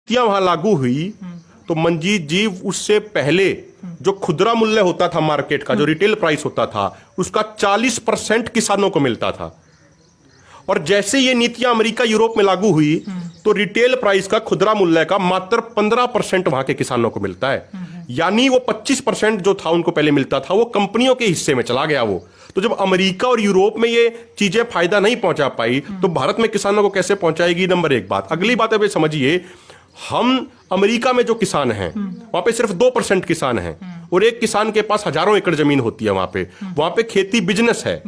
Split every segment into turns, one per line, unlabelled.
नीतियां वहां लागू हुई तो मंजीत जी उससे पहले जो खुदरा मूल्य होता था मार्केट का, जो रिटेल प्राइस होता था, उसका 40% किसानों को मिलता था। और जैसे ये नीतियां अमेरिका यूरोप में लागू हुई तो रिटेल प्राइस का, खुदरा मूल्य का मात्र 15% वहां के किसानों को मिलता है। यानी वो 25% जो था उनको पहले मिलता था वो कंपनियों के हिस्से में चला गया वो। तो जब अमेरिका और यूरोप में ये चीजें फायदा नहीं पहुंचा पाई तो भारत में किसानों को कैसे पहुंचाएगी? नंबर एक बात। अगली बात है, समझिए, हम अमेरिका में जो किसान हैं वहां पे सिर्फ 2% किसान हैं और एक किसान के पास हजारों एकड़ जमीन होती है। वहां पे खेती बिजनेस है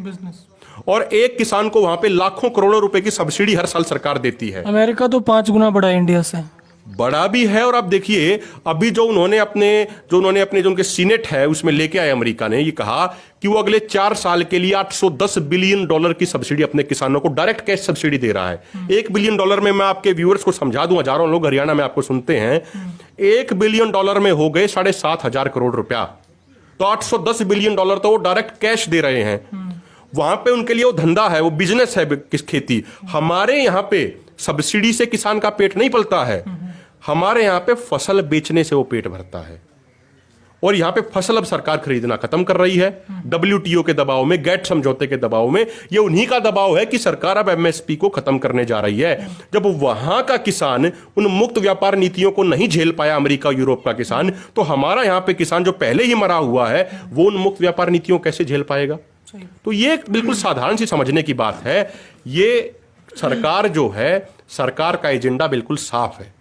और एक किसान को वहां पे लाखों करोड़ों रुपए की सब्सिडी हर साल सरकार देती है।
अमेरिका तो 5 गुना बड़ा है इंडिया से,
बड़ा भी है। और आप देखिए अभी जो उन्होंने अपने जो उनके सीनेट है उसमें लेके आए, अमेरिका ने ये कहा कि वो अगले 4 साल के लिए $810 बिलियन की सब्सिडी अपने किसानों को डायरेक्ट कैश सब्सिडी दे रहा है। $1 बिलियन में मैं आपके व्यूअर्स को समझा दूं, हजारों लोग हरियाणा में आपको सुनते हैं, $1 बिलियन में हो गए 7,500 करोड़ रुपया। तो $810 बिलियन तो वो डायरेक्ट कैश दे रहे हैं। वहां पे उनके लिए वो धंधा है, वो बिजनेस है खेती। हमारे यहां पे सब्सिडी से किसान का पेट नहीं पलता है, हमारे यहां पे फसल बेचने से वो पेट भरता है। और यहां पे फसल अब सरकार खरीदना खत्म कर रही है WTO के दबाव में, गैट समझौते के दबाव में। ये उन्हीं का दबाव है कि सरकार अब MSP को खत्म करने जा रही है। जब वहां का किसान उन मुक्त व्यापार नीतियों को नहीं झेल पाया, अमेरिका यूरोप का किसान, तो हमारा यहां पे किसान जो पहले ही मरा हुआ है वो उन मुक्त व्यापार नीतियों कैसे झेल पाएगा? तो ये बिल्कुल साधारण सी समझने की बात है। ये सरकार जो है, सरकार का एजेंडा बिल्कुल साफ है।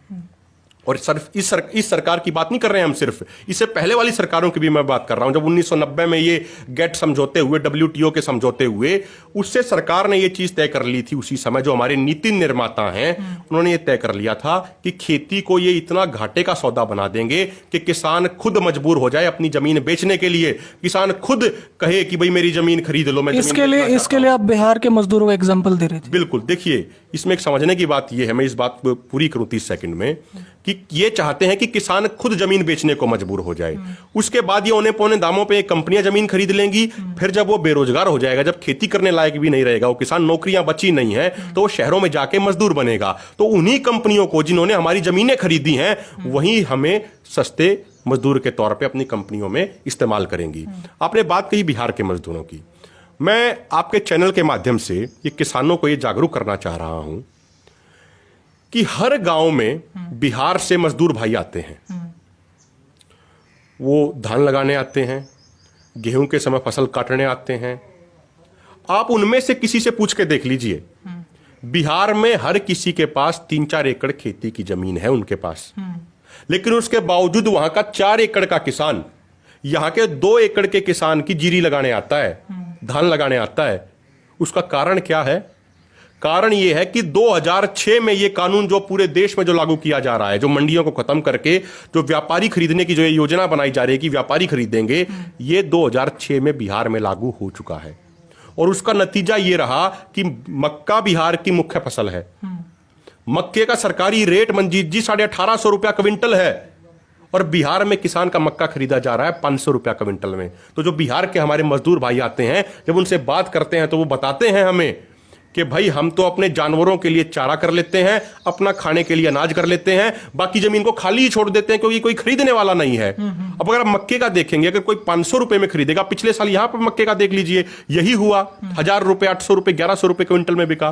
और सिर्फ इस सरकार की बात नहीं कर रहे हैं हम, सिर्फ इससे पहले वाली सरकारों की भी मैं बात कर रहा हूं। जब 1990 में ये गेट समझौते हुए, WTO के समझौते हुए, उससे सरकार ने ये चीज तय कर ली थी उसी समय। जो हमारे नीति निर्माता हैं उन्होंने ये तय कर लिया था कि खेती को ये इतना घाटे का सौदा बना देंगे कि किसान खुद मजबूर हो जाए अपनी जमीन बेचने के लिए। किसान खुद कहे कि भाई मेरी जमीन खरीद लो। मैं
इसके लिए आप बिहार के मजदूरों को एग्जाम्पल दे रहे थे।
बिल्कुल। देखिए इसमें एक समझने की बात यह है, मैं इस बात को पूरी करूं 30 सेकंड में, कि ये चाहते हैं कि किसान खुद जमीन बेचने को मजबूर हो जाए। उसके बाद ये औने पौने दामों पे कंपनियां जमीन खरीद लेंगी। फिर जब वो बेरोजगार हो जाएगा, जब खेती करने लायक भी नहीं रहेगा, वो किसान, नौकरियां बची नहीं है, तो वो शहरों में जाके मजदूर बनेगा। तो उन्हीं कंपनियों को जिन्होंने हमारी जमीनें खरीदी हैं वही हमें सस्ते मजदूर के तौर पर अपनी कंपनियों में इस्तेमाल करेंगी। आपने बात कही बिहार के मजदूरों की। मैं आपके चैनल के माध्यम से ये किसानों को ये जागरूक करना चाह रहा हूं कि हर गांव में बिहार से मजदूर भाई आते हैं। वो धान लगाने आते हैं, गेहूं के समय फसल काटने आते हैं। आप उनमें से किसी से पूछ के देख लीजिए, बिहार में हर किसी के पास 3-4 एकड़ खेती की जमीन है उनके पास। लेकिन उसके बावजूद वहां का 4 एकड़ का किसान यहां के 2 एकड़ के किसान की जीरी लगाने आता है, धान लगाने आता है। उसका कारण क्या है? कारण यह है कि 2006 में यह कानून जो पूरे देश में जो लागू किया जा रहा है, जो मंडियों को खत्म करके जो व्यापारी खरीदने की जो योजना बनाई जा रही है कि व्यापारी खरीदेंगे, ये 2006 में बिहार में लागू हो चुका है। और उसका नतीजा यह रहा कि मक्का बिहार की मुख्य फसल है। मक्के का सरकारी रेट, मंजीत जी, 1850 रुपया क्विंटल है और बिहार में किसान का मक्का खरीदा जा रहा है 500 रुपया क्विंटल में। तो जो बिहार के हमारे मजदूर भाई आते हैं, जब उनसे बात करते हैं तो वो बताते हैं हमें कि भाई हम तो अपने जानवरों के लिए चारा कर लेते हैं, अपना खाने के लिए अनाज कर लेते हैं, बाकी जमीन को खाली ही छोड़ देते हैं क्योंकि कोई खरीदने वाला नहीं है। अब अगर आप मक्के का देखेंगे, अगर कोई 500 रुपए में खरीदेगा, पिछले साल यहां पर मक्के का देख लीजिए, यही हुआ, 1000 रुपए, 800 रुपए, 1100 रुपए क्विंटल में बिका।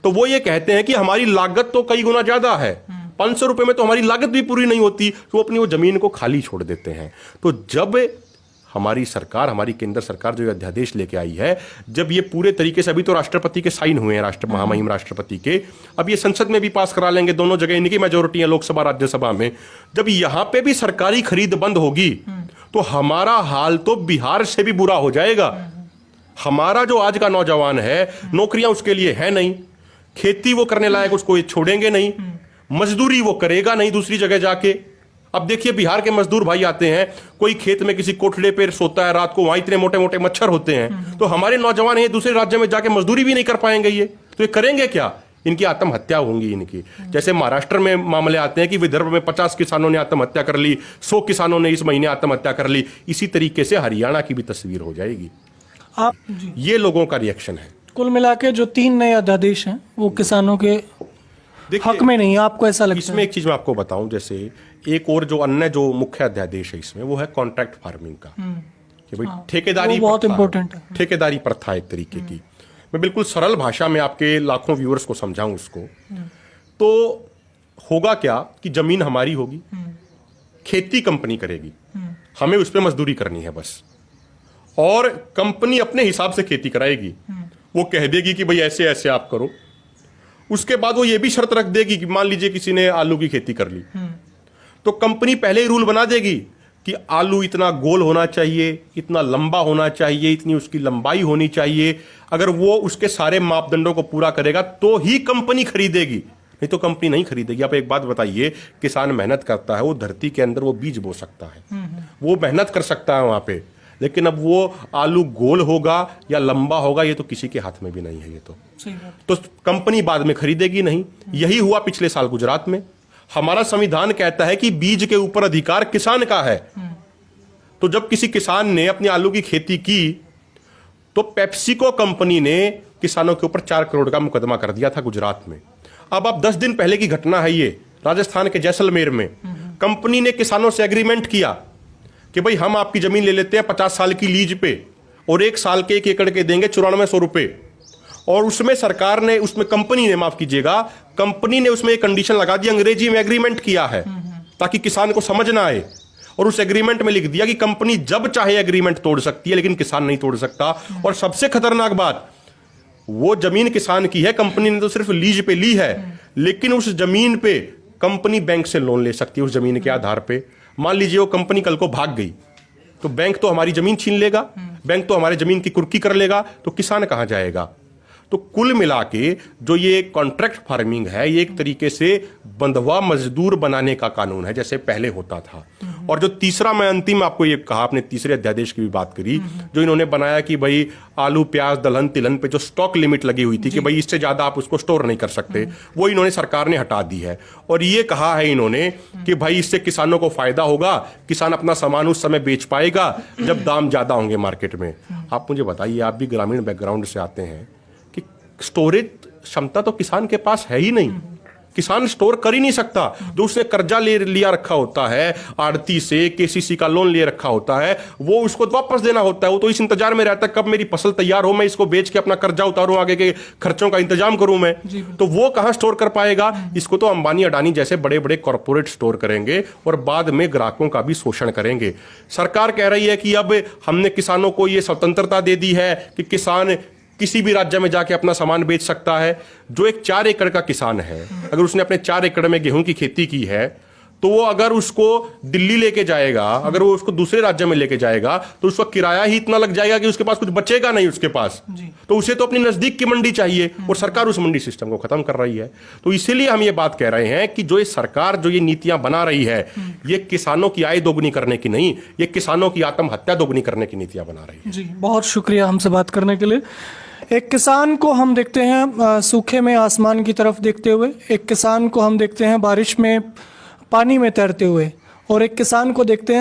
तो वो ये कहते हैं कि हमारी लागत तो कई गुना ज्यादा है, 500 रुपए में तो हमारी लागत भी पूरी नहीं होती, तो वो अपनी वो जमीन को खाली छोड़ देते हैं। तो जब हमारी सरकार, हमारी केंद्र सरकार जो अध्यादेश लेके आई है, जब ये पूरे तरीके से, अभी तो राष्ट्रपति के साइन हुए हैं, महामहिम राष्ट्रपति के, अब ये संसद में भी पास करा लेंगे, दोनों जगह इनकी मेजोरिटी है, लोकसभा राज्यसभा में। जब यहां पे भी सरकारी खरीद बंद होगी तो हमारा हाल तो बिहार से भी बुरा हो जाएगा। हमारा जो आज का नौजवान है, नौकरियां उसके लिए है नहीं, खेती वो करने लायक उसको ये छोड़ेंगे नहीं, मजदूरी वो करेगा नहीं दूसरी जगह जाके। अब देखिए बिहार के मजदूर भाई आते हैं, कोई खेत में किसी कोठड़े पे सोता है रात को, वहां इतने मोटे मोटे मच्छर होते हैं, तो हमारे नौजवान ये दूसरे राज्य में जाके मजदूरी भी नहीं कर पाएंगे। ये तो ये करेंगे क्या? इनकी आत्महत्या होंगी इनकी। जैसे महाराष्ट्र में मामले आते हैं कि विदर्भ में 50 किसानों ने आत्महत्या कर ली, 100 किसानों ने इस महीने आत्महत्या कर ली। इसी तरीके से हरियाणा की भी तस्वीर हो जाएगी। ये लोगों का रिएक्शन है।
कुल मिला के जो 3 नए अध्यादेश हैं वो किसानों के
देखिए,
हक में नहीं है, आपको ऐसा लगता
इसमें
है?
एक चीज मैं आपको बताऊं, जैसे एक और जो अन्य जो मुख्य अध्यादेश है इसमें, वो है कॉन्ट्रैक्ट फार्मिंग का, कि भाई ठेकेदारी
वो बहुत
प्रथा है,
important है।
ठेकेदारी प्रथा एक तरीके की। मैं बिल्कुल सरल भाषा में आपके लाखों व्यूअर्स को समझाऊं इसको, तो होगा क्या कि जमीन हमारी होगी, खेती कंपनी करेगी, हमें उस पर मजदूरी करनी है बस, और कंपनी अपने हिसाब से खेती कराएगी। वो कह देगी कि भाई ऐसे ऐसे आप करो। उसके बाद वो ये भी शर्त रख देगी कि मान लीजिए किसी ने आलू की खेती कर ली, तो कंपनी पहले ही रूल बना देगी कि आलू इतना गोल होना चाहिए, इतना लंबा होना चाहिए, इतनी उसकी लंबाई होनी चाहिए। अगर वो उसके सारे मापदंडों को पूरा करेगा तो ही कंपनी खरीदेगी, नहीं तो कंपनी नहीं खरीदेगी। आप एक बात बताइए, किसान मेहनत करता है, वो धरती के अंदर वो बीज बो सकता है, वो मेहनत कर सकता है वहां पे, लेकिन अब वो आलू गोल होगा या लंबा होगा ये तो किसी के हाथ में भी नहीं है। ये तो कंपनी बाद में खरीदेगी नहीं। यही हुआ पिछले साल गुजरात में। हमारा संविधान कहता है कि बीज के ऊपर अधिकार किसान का है। तो जब किसी किसान ने अपनी आलू की खेती की तो पेप्सिको कंपनी ने किसानों के ऊपर 4 करोड़ का मुकदमा कर दिया था गुजरात में। अब आप 10 दिन पहले की घटना है ये, राजस्थान के जैसलमेर में कंपनी ने किसानों से एग्रीमेंट किया कि भाई हम आपकी जमीन ले लेते हैं 50 साल की लीज पे, और 1 साल के 1 एकड़ के देंगे 9400 रुपए। और उसमें सरकार ने, उसमें कंपनी ने, माफ कीजिएगा, कंपनी ने उसमें एक कंडीशन लगा दी, अंग्रेजी में एग्रीमेंट किया है ताकि किसान को समझ ना आए, और उस एग्रीमेंट में लिख दिया कि कंपनी जब चाहे एग्रीमेंट तोड़ सकती है लेकिन किसान नहीं तोड़ सकता। और सबसे खतरनाक बात, वो जमीन किसान की है, कंपनी ने तो सिर्फ लीज पे ली है, लेकिन उस जमीन पे कंपनी बैंक से लोन ले सकती है उस जमीन के आधार पे। मान लीजिए वो कंपनी कल को भाग गई तो बैंक तो हमारी जमीन छीन लेगा, बैंक तो हमारे जमीन की कुर्की कर लेगा, तो किसान कहां जाएगा। तो कुल मिला के जो ये कॉन्ट्रैक्ट फार्मिंग है, ये एक तरीके से बंधुआ मजदूर बनाने का कानून है जैसे पहले होता था। और जो तीसरा, मैं अंतिम आपको ये कहा, आपने तीसरे अध्यादेश की भी बात करी, जो इन्होंने बनाया कि भाई आलू प्याज दलहन तिलहन पे जो स्टॉक लिमिट लगी हुई थी कि भाई इससे ज्यादा आप उसको स्टोर नहीं कर सकते, वो इन्होंने, सरकार ने हटा दी है। और ये कहा है इन्होंने कि भाई इससे किसानों को फायदा होगा, किसान अपना सामान उस समय बेच पाएगा जब दाम ज्यादा होंगे मार्केट में। आप मुझे बताइए, आप भी ग्रामीण बैकग्राउंड से आते हैं, कि स्टोरेज क्षमता तो किसान के पास है ही नहीं, किसान स्टोर कर ही नहीं सकता। जो उसने कर्जा ले लिया रखा होता है आड़ती से, केसीसी का लोन ले रखा होता है, वो उसको वापस देना होता है। वो तो इस इंतजार में रहता है कब मेरी फसल तैयार हो, मैं इसको बेच के अपना कर्जा उतारूं, आगे के खर्चों का इंतजाम करूं मैं। तो वो कहां स्टोर कर पाएगा। इसको तो अंबानी अडानी जैसे बड़े बड़े कॉर्पोरेट स्टोर करेंगे और बाद में ग्राहकों का भी शोषण करेंगे। सरकार कह रही है कि अब हमने किसानों को ये स्वतंत्रता दे दी है कि किसान किसी भी राज्य में जाके अपना सामान बेच सकता है। जो एक 4 एकड़ का किसान है, अगर उसने अपने 4 एकड़ में गेहूं की खेती की है, तो वो अगर उसको दिल्ली लेके जाएगा, अगर वो उसको दूसरे राज्य में लेके जाएगा, तो उसका किराया ही इतना लग जाएगा कि उसके पास कुछ बचेगा नहीं उसके पास। तो उसे तो अपनी नजदीक की मंडी चाहिए, और सरकार उस मंडी सिस्टम को खत्म कर रही है। तो इसीलिए हम ये बात कह रहे हैं कि जो ये सरकार जो ये नीतियां बना रही है, ये किसानों की आय दोगुनी करने की नहीं, ये किसानों की आत्महत्या दोगुनी करने की नीतियां बना रही है।
जी, बहुत शुक्रिया हमसे बात करने के लिए। एक किसान को हम देखते हैं सूखे में आसमान की तरफ देखते हुए, एक किसान को हम देखते हैं बारिश में पानी में तैरते हुए, और एक किसान को देखते हैं